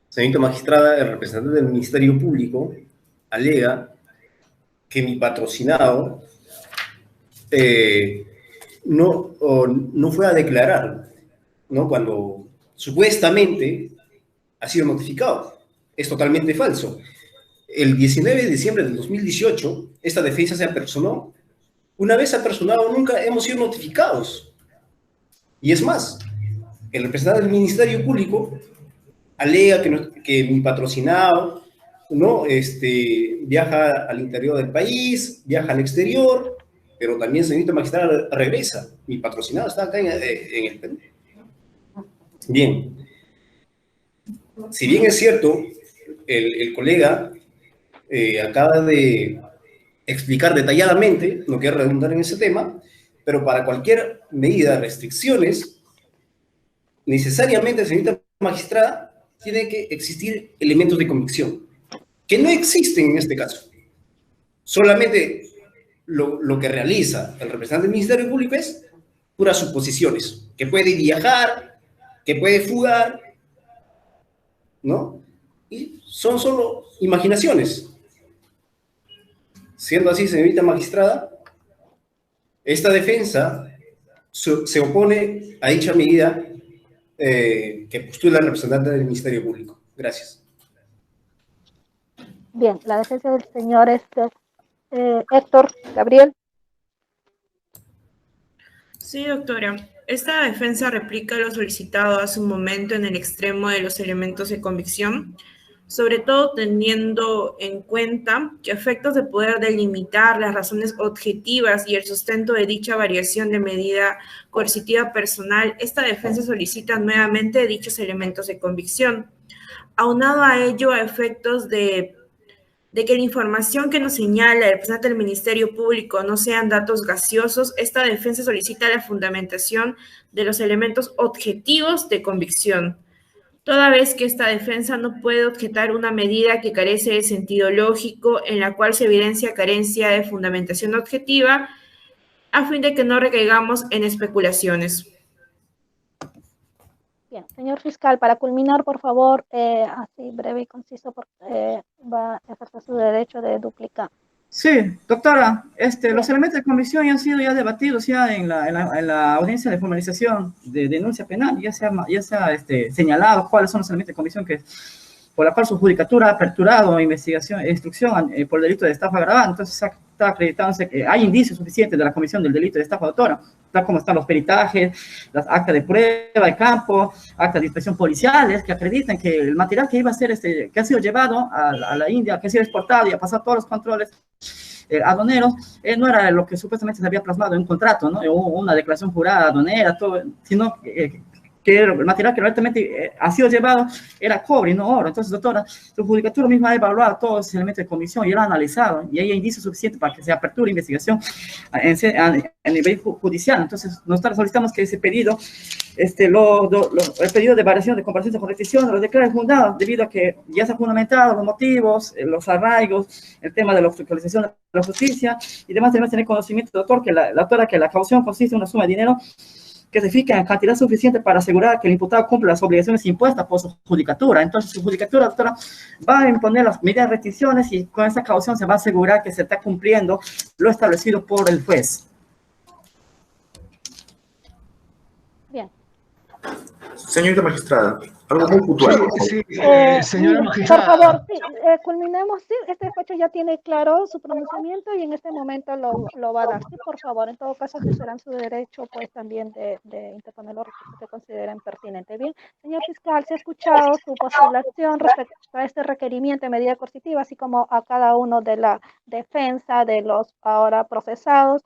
Speaker 5: Señorita magistrada, el representante del Ministerio Público alega que mi patrocinado no fue a declarar, ¿no?, cuando supuestamente ha sido notificado. Es totalmente falso. El 19 de diciembre del 2018, esta defensa se apersonó. Una vez apersonado, nunca hemos sido notificados. Y es más, el representante del Ministerio Público alega que mi patrocinado, ¿no?, viaja al interior del país, viaja al exterior, pero también, señorita magistrada, regresa. Mi patrocinado está acá en el Perú. Bien. Si bien es cierto, el colega acaba de explicar detalladamente, no quiero redundar en ese tema, pero para cualquier medida de restricciones, necesariamente, señorita magistrada, tiene que existir elementos de convicción, que no existen en este caso. Solamente lo que realiza el representante del Ministerio Público es puras suposiciones, que puede viajar, que puede fugar, ¿no? Y son solo imaginaciones. Siendo así, señorita magistrada, esta defensa se opone a dicha medida que postula el representante del Ministerio Público. Gracias.
Speaker 1: Bien, la defensa del señor Héctor Gabriel.
Speaker 6: Sí, doctora. Esta defensa replica lo solicitado hace un momento en el extremo de los elementos de convicción, sobre todo teniendo en cuenta que a efectos de poder delimitar las razones objetivas y el sustento de dicha variación de medida coercitiva personal, esta defensa solicita nuevamente dichos elementos de convicción. Aunado a ello, a efectos de que la información que nos señala el representante del Ministerio Público no sean datos gaseosos, esta defensa solicita la fundamentación de los elementos objetivos de convicción. toda vez que esta defensa no puede objetar una medida que carece de sentido lógico, en la cual se evidencia carencia de fundamentación objetiva, a fin de que no recaigamos en especulaciones.
Speaker 1: Bien, señor fiscal, para culminar, por favor, así breve y conciso, porque va a ejercer su derecho de duplicar.
Speaker 2: Sí, doctora, los elementos de comisión ya han sido ya debatidos ya en la audiencia de formalización de denuncia penal, ya se ha señalado cuáles son los elementos de comisión que por la cual su judicatura ha aperturado investigación, instrucción por el delito de estafa agravada. Entonces está acreditándose que hay indicios suficientes de la comisión del delito de estafa autora, tal como están los peritajes, las actas de prueba de campo, actas de inspección policiales que acreditan que el material que iba a ser que ha sido llevado a la India, que ha sido exportado y ha pasado todos los controles aduaneros, no era lo que supuestamente se había plasmado en un contrato, ¿no? Una declaración jurada aduanera, todo, sino que el material que realmente ha sido llevado era cobre y no oro. Entonces, doctora, su judicatura misma ha evaluado todos los elementos de comisión y lo ha analizado, y hay indicios suficientes para que se aperture investigación a nivel judicial. Entonces, nosotros solicitamos que ese pedido, el pedido de variación de comparecencia con restricción lo declare fundado, debido a que ya se han fundamentado los motivos, los arraigos, el tema de la obstaculización de la justicia, y además debemos tener conocimiento, doctor, que la caución consiste en una suma de dinero que se fija en cantidad suficiente para asegurar que el imputado cumple las obligaciones impuestas por su judicatura. Entonces, su judicatura, doctora, va a imponer las medidas de restricciones y con esa caución se va a asegurar que se está cumpliendo lo establecido por el juez.
Speaker 1: Bien.
Speaker 4: Señorita magistrada, algo muy puntual.
Speaker 3: Sí, señora magistrada.
Speaker 1: Por favor, sí, culminemos. Sí, este despacho ya tiene claro su pronunciamiento y en este momento lo va a dar. Sí, por favor, en todo caso ejercerán su derecho, pues, también de interponer los recursos que consideren pertinentes. Bien, señor fiscal, se ha escuchado su postulación respecto a este requerimiento de medida coercitiva, así como a cada uno de la defensa de los ahora procesados.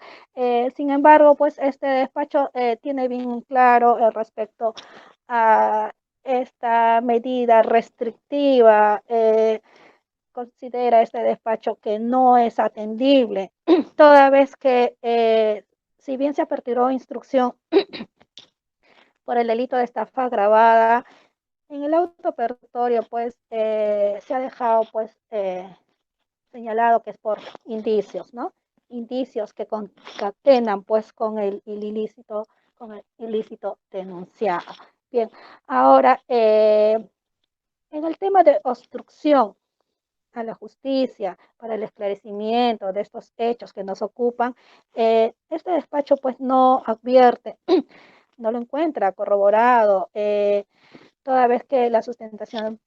Speaker 1: Sin embargo, pues, este despacho tiene bien claro respecto a esta medida restrictiva, considera este despacho que no es atendible, toda vez que si bien se aperturó instrucción por el delito de estafa agravada, en el auto apertorio pues se ha dejado pues señalado que es por indicios, ¿no? Indicios que concatenan pues con el ilícito denunciado. Bien, ahora en el tema de obstrucción a la justicia para el esclarecimiento de estos hechos que nos ocupan, este despacho pues no advierte, no lo encuentra corroborado, toda vez que la sustentación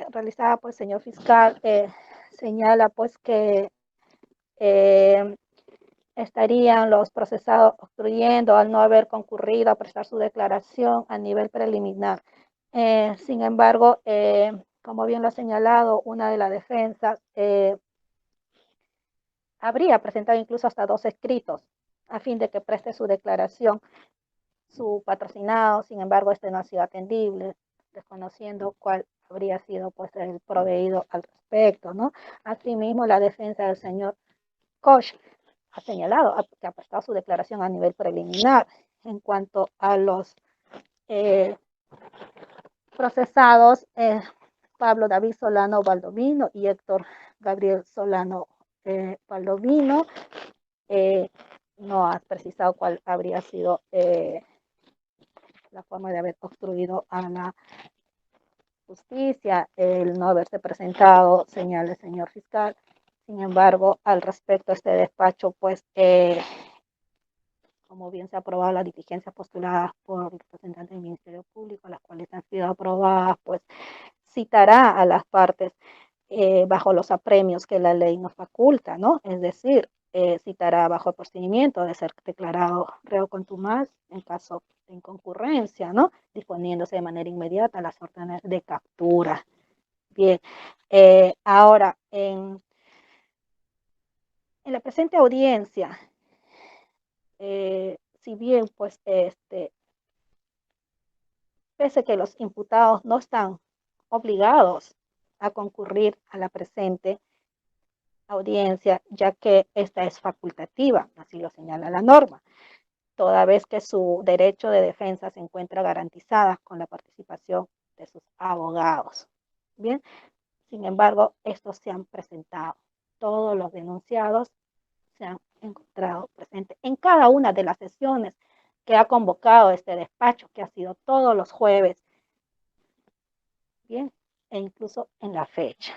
Speaker 1: realizada por el señor fiscal señala pues que estarían los procesados obstruyendo al no haber concurrido a prestar su declaración a nivel preliminar. Sin embargo, como bien lo ha señalado una de las defensas, habría presentado incluso hasta 2 escritos a fin de que preste su declaración, su patrocinado. Sin embargo, este no ha sido atendible, desconociendo cuál habría sido pues el proveído al respecto, ¿no? Asimismo, la defensa del señor Koch ha señalado que ha prestado su declaración a nivel preliminar. En cuanto a los procesados, Pablo David Solano Valdomino y Héctor Gabriel Solano Valdomino, no ha precisado cuál habría sido la forma de haber obstruido a la justicia, el no haberse presentado, señala el señor fiscal. Sin embargo, al respecto, este despacho, pues, como bien se ha aprobado las diligencias postuladas por representantes del Ministerio Público, las cuales han sido aprobadas, pues, citará a las partes bajo los apremios que la ley nos faculta, ¿no? Es decir, citará bajo el procedimiento de ser declarado reo contumaz en caso de inconcurrencia, ¿no? Disponiéndose de manera inmediata las órdenes de captura. Bien, ahora, en la presente audiencia, si bien, pues, pese que los imputados no están obligados a concurrir a la presente audiencia, ya que esta es facultativa, así lo señala la norma, toda vez que su derecho de defensa se encuentra garantizada con la participación de sus abogados. Bien, sin embargo, estos se han presentado. Todos los denunciados se han encontrado presentes en cada una de las sesiones que ha convocado este despacho, que ha sido todos los jueves. Bien, e incluso en la fecha.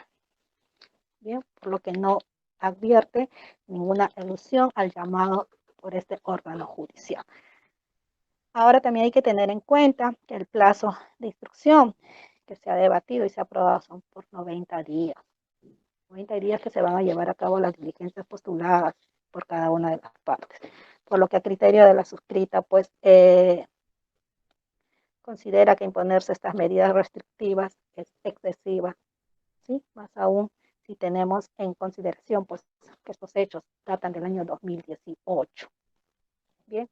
Speaker 1: Bien, por lo que no advierte ninguna elusión al llamado por este órgano judicial. Ahora también hay que tener en cuenta que el plazo de instrucción que se ha debatido y se ha aprobado son por 90 días. 90 días que se van a llevar a cabo las diligencias postuladas por cada una de las partes. Por lo que a criterio de la suscrita, pues, considera que imponerse estas medidas restrictivas es excesiva, ¿sí? Más aún si tenemos en consideración, pues, que estos hechos datan del año 2018. Bien,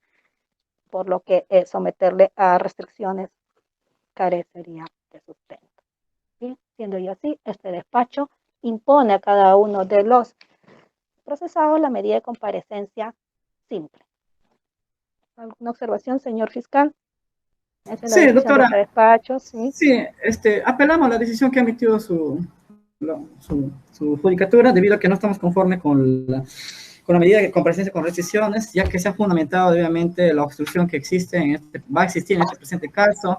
Speaker 1: por lo que someterle a restricciones carecería de sustento. Bien, siendo yo así, este despacho impone a cada uno de los procesados la medida de comparecencia simple. ¿Alguna observación, señor fiscal?
Speaker 2: Sí, doctora.
Speaker 1: De despacho, sí.
Speaker 2: Sí, apelamos a la decisión que ha emitido su judicatura, debido a que no estamos conformes con la medida de comparecencia con restricciones, ya que se ha fundamentado obviamente la obstrucción que existe va a existir en este presente caso,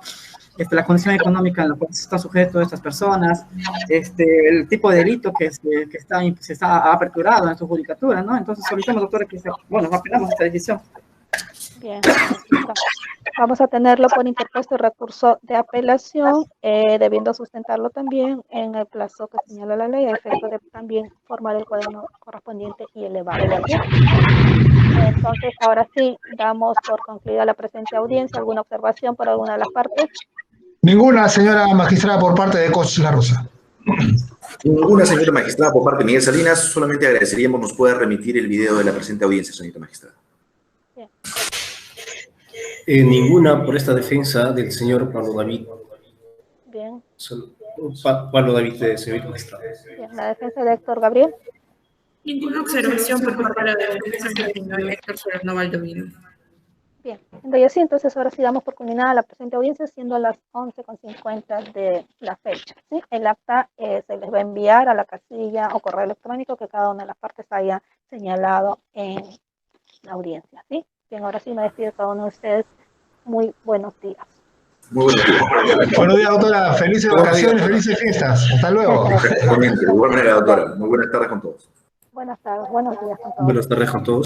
Speaker 2: la condición económica en la cual están sujetos estas personas, el tipo de delito que se está aperturado en su judicatura, ¿no? Entonces solicitamos, doctora, que apelamos a esta decisión.
Speaker 1: Bien, vamos a tenerlo por interpuesto recurso de apelación, debiendo sustentarlo también en el plazo que señala la ley, a efecto de también formar el cuaderno correspondiente y elevarlo. Entonces, ahora sí, damos por concluida la presente audiencia. ¿Alguna observación por alguna de las partes?
Speaker 3: Ninguna, señora magistrada, por parte de Coches La Rosa.
Speaker 4: Ninguna, señora magistrada, por parte de Miguel Salinas. Solamente agradeceríamos nos pueda remitir el video de la presente audiencia, señorita magistrada.
Speaker 1: Bien.
Speaker 5: Ninguna por esta defensa del señor Pablo David.
Speaker 1: Bien.
Speaker 5: Pablo David, señor magistrado.
Speaker 1: Bien. La defensa de Héctor Gabriel.
Speaker 6: Ninguna observación por parte de la defensa del señor Héctor Solano Valdomiro.
Speaker 1: Bien, entonces, entonces ahora sí damos por culminada la presente audiencia, siendo las 11:50 de la fecha. ¿Sí? El acta se les va a enviar a la casilla o correo electrónico que cada una de las partes haya señalado en la audiencia. ¿Sí? Bien, ahora sí me despido de cada uno de ustedes. Muy buenos días.
Speaker 4: Muy buenos días.
Speaker 3: Buenos días, doctora. Felices vacaciones, felices fiestas. Hasta luego.
Speaker 4: De igual manera, doctora. Muy buenas tardes con todos.
Speaker 1: Buenas tardes, buenos días con todos.
Speaker 5: Buenas tardes con todos.